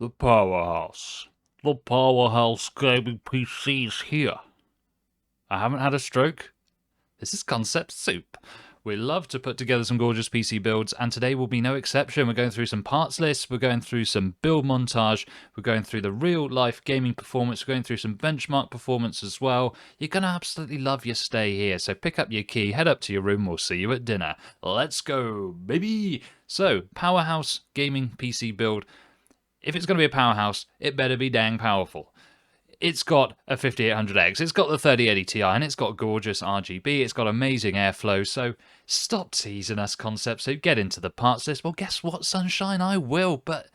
The Powerhouse. The Powerhouse Gaming PCs here. I haven't had a stroke. This is concept soup. We love to put together some gorgeous PC builds, and today will be no exception. We're going through some parts lists, we're going through some build montage, we're going through the real-life gaming performance, we're going through some benchmark performance as well. You're going to absolutely love your stay here, so pick up your key, head up to your room, we'll see you at dinner. Let's go, baby! So, Powerhouse Gaming PC build. If it's going to be a powerhouse, it better be dang powerful. It's got a 5800X, it's got the 3080 Ti, and it's got gorgeous RGB, it's got amazing airflow, so stop teasing us, concept soup, get into the parts list. Well, guess what, sunshine, I will, but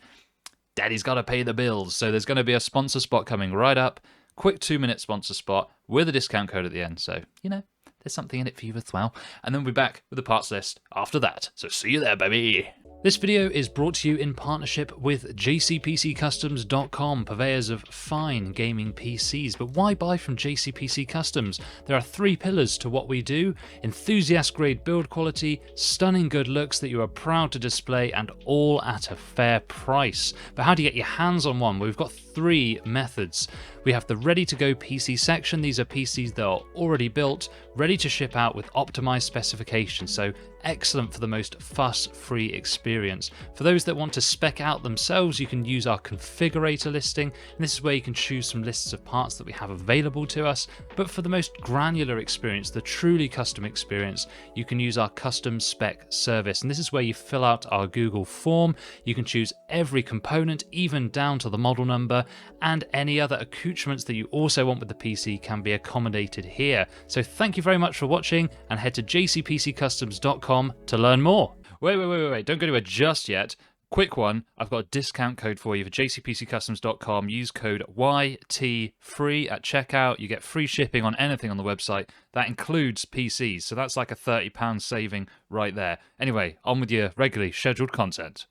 daddy's got to pay the bills, so there's going to be a sponsor spot coming right up, quick 2-minute sponsor spot with a discount code at the end, so, you know, there's something in it for you as well. And then we'll be back with the parts list after that, so see you there, baby! This video is brought to you in partnership with JCPC Customs.com, purveyors of fine gaming PCs. But why buy from JCPC Customs? There are 3 pillars to what we do: enthusiast-grade build quality, stunning good looks that you are proud to display, and all at a fair price. But how do you get your hands on one? Well, we've got 3 methods. We have the ready-to-go PC section. These are PCs that are already built, ready to ship out with optimized specifications, so excellent for the most fuss-free experience. For those that want to spec out themselves, you can use our Configurator listing, and this is where you can choose some lists of parts that we have available to us. But for the most granular experience, the truly custom experience, you can use our custom spec service, and this is where you fill out our Google form. You can choose every component, even down to the model number, and any other accoutrements that you also want with the PC can be accommodated here. So thank you very much for watching, and head to jcpccustoms.com to learn more. Wait, don't go anywhere just yet. Quick one, I've got a discount code for you for jcpccustoms.com. Use code YTFREE at checkout. You get free shipping on anything on the website. That includes PCs, so that's like a £30 saving right there. Anyway, on with your regularly scheduled content.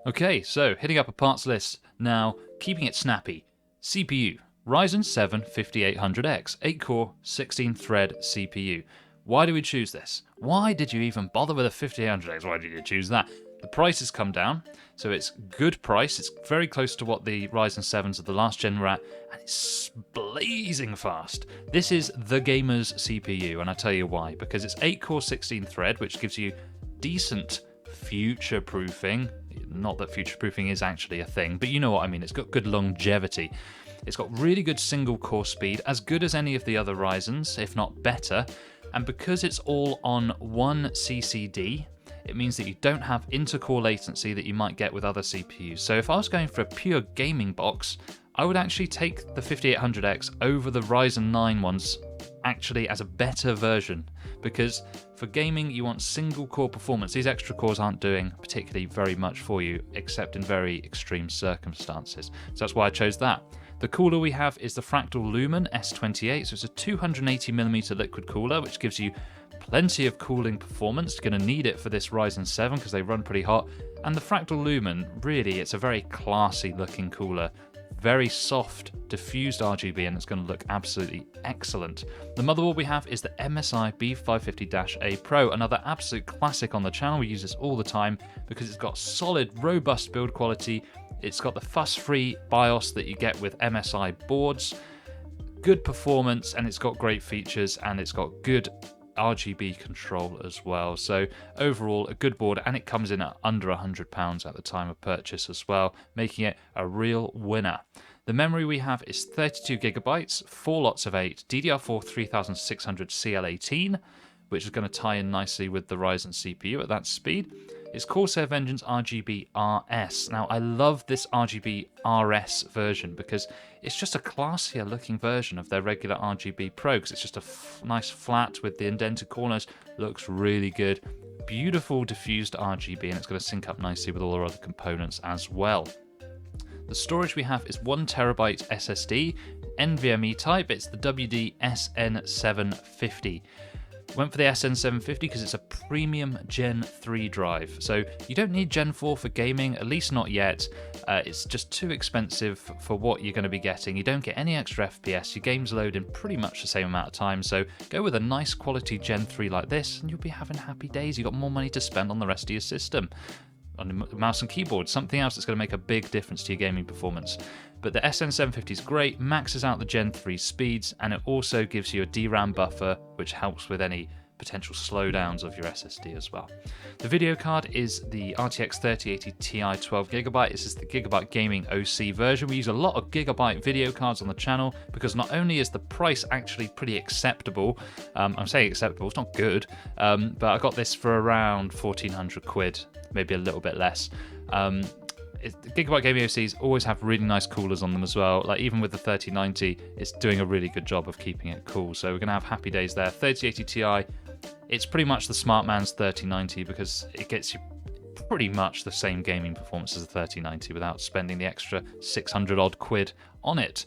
Okay, so hitting up a parts list now, keeping it snappy. CPU, Ryzen 7 5800X, 8-core, 16-thread CPU. Why do we choose this? Why did you even bother with a 5800X? Why did you choose that? The price has come down, so it's good price. It's very close to what the Ryzen 7s of the last gen were at, and it's blazing fast. This is the gamer's CPU, and I'll tell you why. Because it's 8-core, 16-thread, which gives you decent future-proofing. Not that future-proofing is actually a thing, but you know what I mean. It's got good longevity. It's got really good single-core speed, as good as any of the other Ryzens, if not better. And because it's all on one CCD, it means that you don't have inter-core latency that you might get with other CPUs. So if I was going for a pure gaming box, I would actually take the 5800X over the Ryzen 9 ones actually as a better version, because for gaming you want single core performance. These extra cores aren't doing particularly very much for you except in very extreme circumstances, so that's why I chose that. The cooler we have is the Fractal Lumen S28, so it's a 280mm liquid cooler, which gives you plenty of cooling performance. You're going to need it for this Ryzen 7 because they run pretty hot. And the Fractal Lumen, really, it's a very classy looking cooler. Very soft, diffused RGB, and it's going to look absolutely excellent. The motherboard we have is the MSI B550-A Pro, another absolute classic on the channel. We use this all the time because it's got solid, robust build quality. It's got the fuss-free BIOS that you get with MSI boards, good performance, and it's got great features, and it's got good RGB control as well. So overall, a good board, and it comes in at under £100 at the time of purchase as well, making it a real winner. The memory we have is 32GB, 4 lots of 8, DDR4 3600 CL18, which is going to tie in nicely with the Ryzen CPU at that speed. It's Corsair Vengeance RGB RS. Now, I love this RGB RS version because it's just a classier looking version of their regular RGB Pro, because it's just a nice flat with the indented corners. Looks really good. Beautiful diffused RGB, and it's going to sync up nicely with all our other components as well. The storage we have is 1TB SSD, NVMe type. It's the WD-SN750. Went for the SN750 because it's a premium Gen 3 drive. So you don't need Gen 4 for gaming, at least not yet. It's just too expensive for what you're going to be getting. You don't get any extra FPS. Your games load in pretty much the same amount of time. So go with a nice quality Gen 3 like this and you'll be having happy days. You've got more money to spend on the rest of your system. the mouse and keyboard, something else that's going to make a big difference to your gaming performance. But the SN750 is great, maxes out the Gen 3 speeds, and it also gives you a DRAM buffer, which helps with any potential slowdowns of your SSD as well. The video card is the RTX 3080 Ti 12GB. This is the Gigabyte Gaming OC version. We use a lot of Gigabyte video cards on the channel because not only is the price actually pretty acceptable, I'm saying acceptable, it's not good, but I got this for around 1400 quid, maybe a little bit less. Gigabyte Gaming OCs always have really nice coolers on them as well. Like even with the 3090, it's doing a really good job of keeping it cool. So we're going to have happy days there. 3080 Ti, it's pretty much the smart man's 3090 because it gets you pretty much the same gaming performance as the 3090 without spending the extra 600 odd quid on it.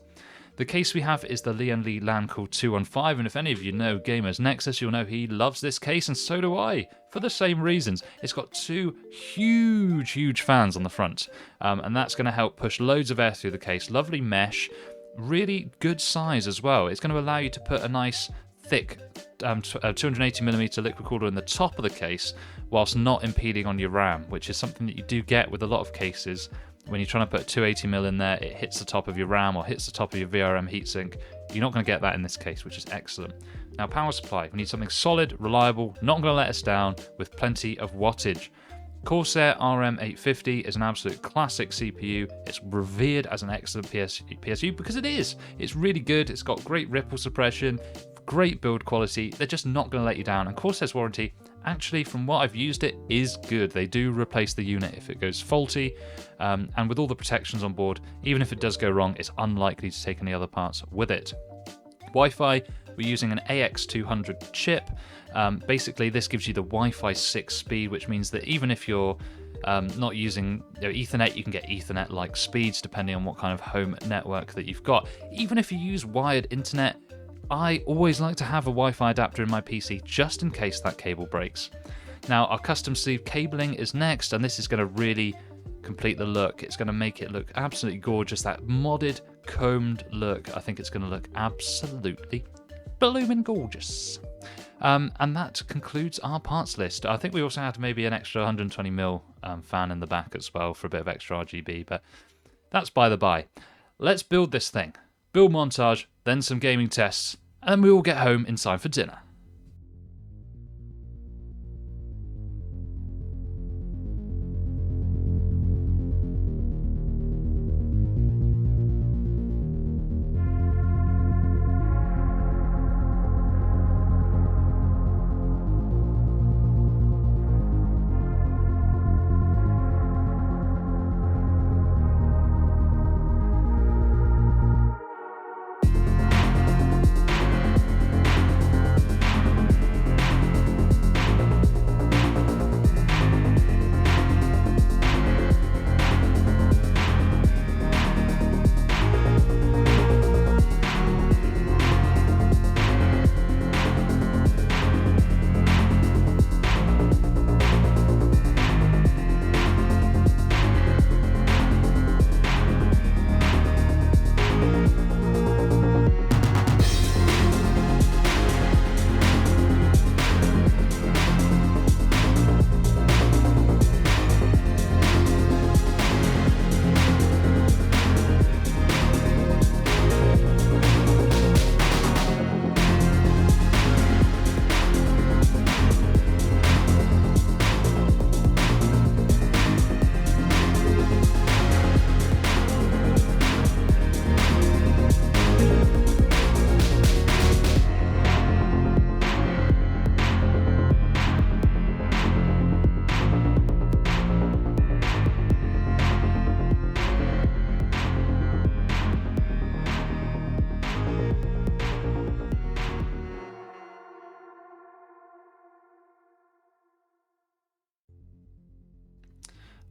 The case we have is the Lian-Li LANCOOL 215, and if any of you know Gamers Nexus, you'll know he loves this case, and so do I, for the same reasons. It's got two huge fans on the front, and that's going to help push loads of air through the case. Lovely mesh, really good size as well. It's going to allow you to put a nice thick 280mm liquid cooler in the top of the case whilst not impeding on your RAM, which is something that you do get with a lot of cases. When you're trying to put 280mm in there, it hits the top of your RAM or hits the top of your VRM heatsink. You're not going to get that in this case, which is excellent. Now, power supply. We need something solid, reliable, not going to let us down, with plenty of wattage. Corsair RM850 is an absolute classic CPU. It's revered as an excellent PSU because it is. It's really good. It's got great ripple suppression, great build quality. They're just not going to let you down. And Corsair's warranty, actually, from what I've used it, is good. They do replace the unit if it goes faulty, and with all the protections on board, even if it does go wrong, it's unlikely to take any other parts with it. Wi-Fi, we're using an AX200 chip. Basically, this gives you the Wi-Fi 6 speed, which means that even if you're not using Ethernet, you can get Ethernet-like speeds depending on what kind of home network that you've got. Even if you use wired internet, I always like to have a Wi-Fi adapter in my PC just in case that cable breaks. Now, our custom sleeve cabling is next, and this is going to really complete the look. It's going to make it look absolutely gorgeous, that modded, combed look. I think it's going to look absolutely blooming gorgeous. And that concludes our parts list. I think we also had maybe an extra 120mm fan in the back as well for a bit of extra RGB, but that's by the by. Let's build this thing. Build montage, then some gaming tests, and then we all get home in time for dinner.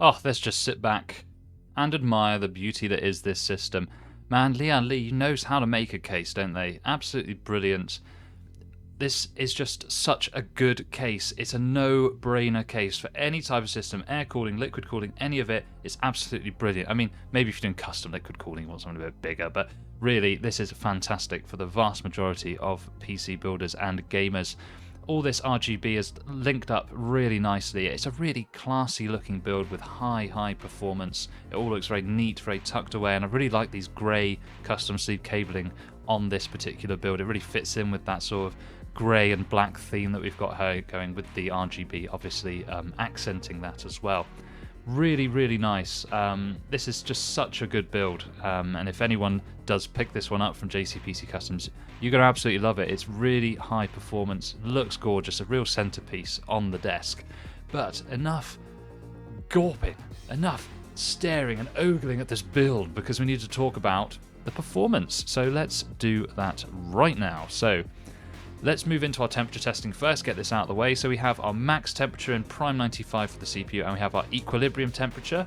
Oh, let's just sit back and admire the beauty that is this system. Man, Lian-Li knows how to make a case, don't they? Absolutely brilliant. This is just such a good case. It's a no-brainer case for any type of system. Air cooling, liquid cooling, any of it. It's absolutely brilliant. I mean, maybe if you're doing custom liquid cooling, you want something a bit bigger, but really, this is fantastic for the vast majority of PC builders and gamers. all this RGB is linked up really nicely. It's a really classy looking build with high performance. It all looks very neat, very tucked away, and I really like these grey custom sleeve cabling on this particular build. It really fits in with that sort of grey and black theme that we've got here going, with the RGB obviously accenting that as well. Really nice. This is just such a good build, and if anyone does pick this one up from JCPC Customs, you're going to absolutely love it. It's really high performance, looks gorgeous, a real centerpiece on the desk. But enough gawping, enough staring and ogling at this build, because we need to talk about the performance. So let's do that right now. So let's move into our temperature testing first, get this out of the way. So we have our max temperature in Prime 95 for the CPU, and we have our equilibrium temperature.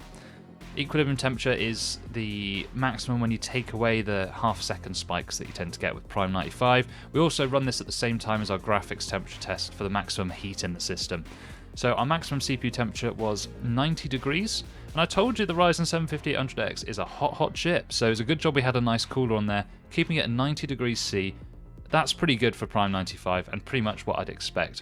Equilibrium temperature is the maximum when you take away the half-second spikes that you tend to get with Prime 95. We also run this at the same time as our graphics temperature test for the maximum heat in the system. So our maximum CPU temperature was 90 degrees, and I told you the Ryzen 7 5800X is a hot chip, so it's a good job we had a nice cooler on there, keeping it at 90 degrees C. That's pretty good for Prime 95 and pretty much what I'd expect.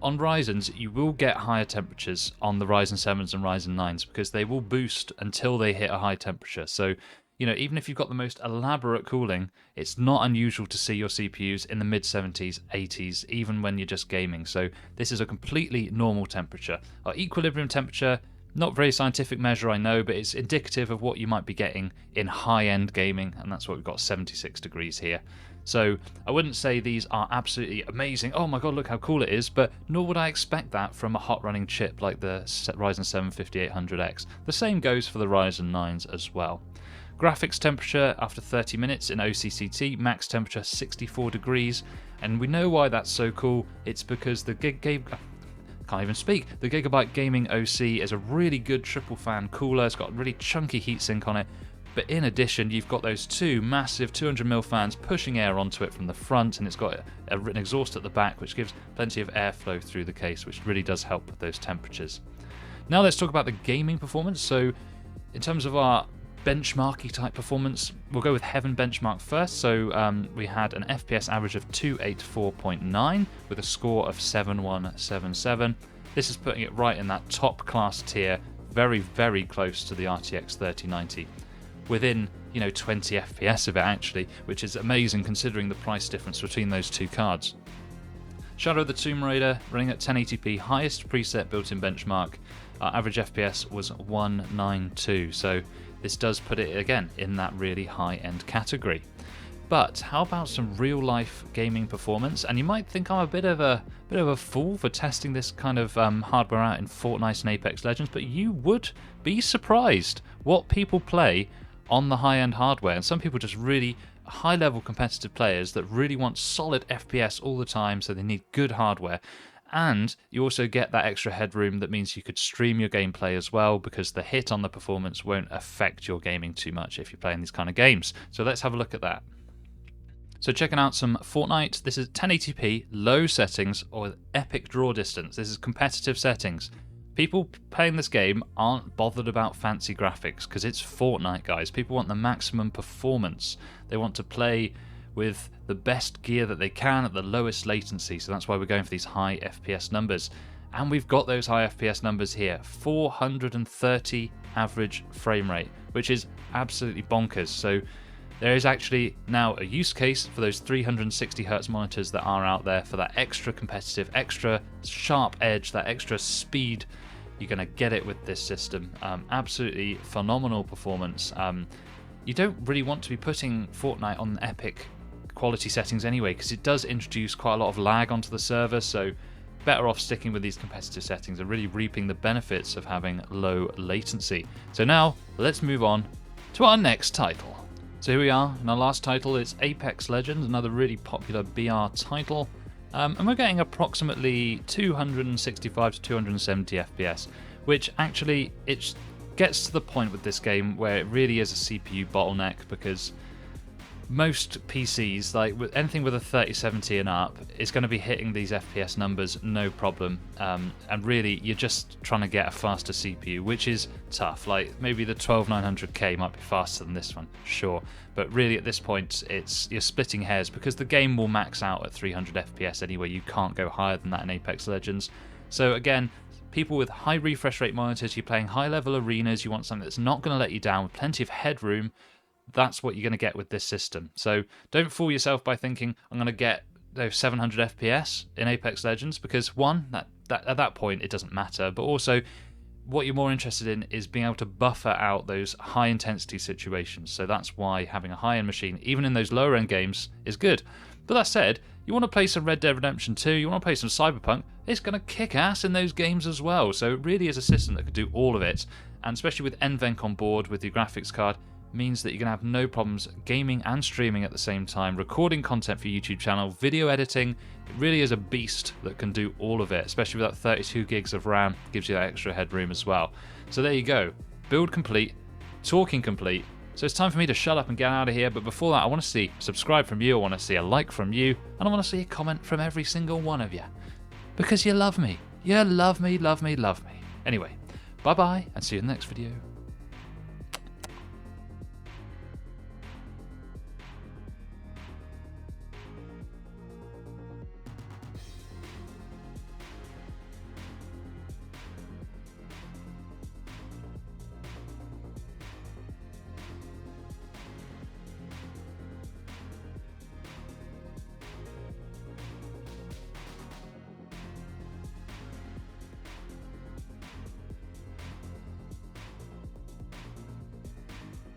On Ryzens, you will get higher temperatures on the Ryzen 7s and Ryzen 9s because they will boost until they hit a high temperature. So, you know, even if you've got the most elaborate cooling, it's not unusual to see your CPUs in the mid-70s, 80s, even when you're just gaming. So this is a completely normal temperature. Our equilibrium temperature, not very scientific measure, I know, but it's indicative of what you might be getting in high-end gaming, and that's what we've got, 76 degrees here. So I wouldn't say these are absolutely amazing, oh my god, look how cool it is, but nor would I expect that from a hot running chip like the Ryzen 7 5800X. The same goes for the Ryzen 9s as well. Graphics temperature after 30 minutes in OCCT, max temperature 64 degrees, and we know why that's so cool. It's because the the Gigabyte Gaming OC is a really good triple fan cooler. It's got a really chunky heatsink on it. But in addition, you've got those two massive 200mm fans pushing air onto it from the front, and it's got an exhaust at the back, which gives plenty of airflow through the case, which really does help with those temperatures. Now let's talk about the gaming performance. So in terms of our benchmarky type performance, we'll go with Heaven Benchmark first. So we had an FPS average of 284.9 with a score of 7177. This is putting it right in that top class tier, very close to the RTX 3090. Within, 20 FPS of it actually, which is amazing considering the price difference between those two cards. Shadow of the Tomb Raider running at 1080p, highest preset built-in benchmark. Our average FPS was 192, so this does put it again in that really high-end category. But how about some real-life gaming performance? And you might think I'm a bit of a fool for testing this kind of hardware out in Fortnite and Apex Legends, but you would be surprised what people play on the high-end hardware. And some people just really high-level competitive players that really want solid FPS all the time, so they need good hardware. And you also get that extra headroom that means you could stream your gameplay as well, because the hit on the performance won't affect your gaming too much if you're playing these kind of games. So let's have a look at that. So checking out some Fortnite, this is 1080p, low settings, or epic draw distance. This is competitive settings. People playing this game aren't bothered about fancy graphics because it's Fortnite, guys. People want the maximum performance. They want to play with the best gear that they can at the lowest latency, so that's why we're going for these high FPS numbers. And we've got those high FPS numbers here, 430 average frame rate, which is absolutely bonkers. So there is actually now a use case for those 360Hz monitors that are out there for that extra competitive, extra sharp edge, that extra speed. You're going to get it with this system. Absolutely phenomenal performance. You don't really want to be putting Fortnite on epic quality settings anyway, because it does introduce quite a lot of lag onto the server, so better off sticking with these competitive settings and really reaping the benefits of having low latency. So now let's move on to our next title. So here we are, and our last title is Apex Legends, another really popular BR title. And we're getting approximately 265 to 270 FPS, which actually it gets to the point with this game where it really is a CPU bottleneck, because most PCs, like with anything with a 3070 and up, is going to be hitting these FPS numbers no problem. And really, you're just trying to get a faster CPU, which is tough. Like maybe the 12900K might be faster than this one, sure. But really, at this point, you're splitting hairs because the game will max out at 300 FPS anyway. You can't go higher than that in Apex Legends. So again, people with high refresh rate monitors, you're playing high-level arenas, you want something that's not going to let you down with plenty of headroom. That's what you're going to get with this system. So don't fool yourself by thinking I'm going to get those 700 FPS in Apex Legends, because one, that at that point it doesn't matter, but also what you're more interested in is being able to buffer out those high intensity situations. So that's why having a high-end machine, even in those lower end games, is good. But that said, you want to play some Red Dead Redemption 2, you want to play some Cyberpunk, it's going to kick ass in those games as well. So it really is a system that could do all of it, and especially with NVENC on board with your graphics card, means that you're going to have no problems gaming and streaming at the same time, recording content for your YouTube channel, video editing. It really is a beast that can do all of it, especially with that 32 gigs of RAM, gives you that extra headroom as well. So there you go, build complete, talking complete. So it's time for me to shut up and get out of here, but before that I want to see subscribe from you, I want to see a like from you, and I want to see a comment from every single one of you. Because you love me. You love me, love me, love me. Anyway, bye bye, and see you in the next video.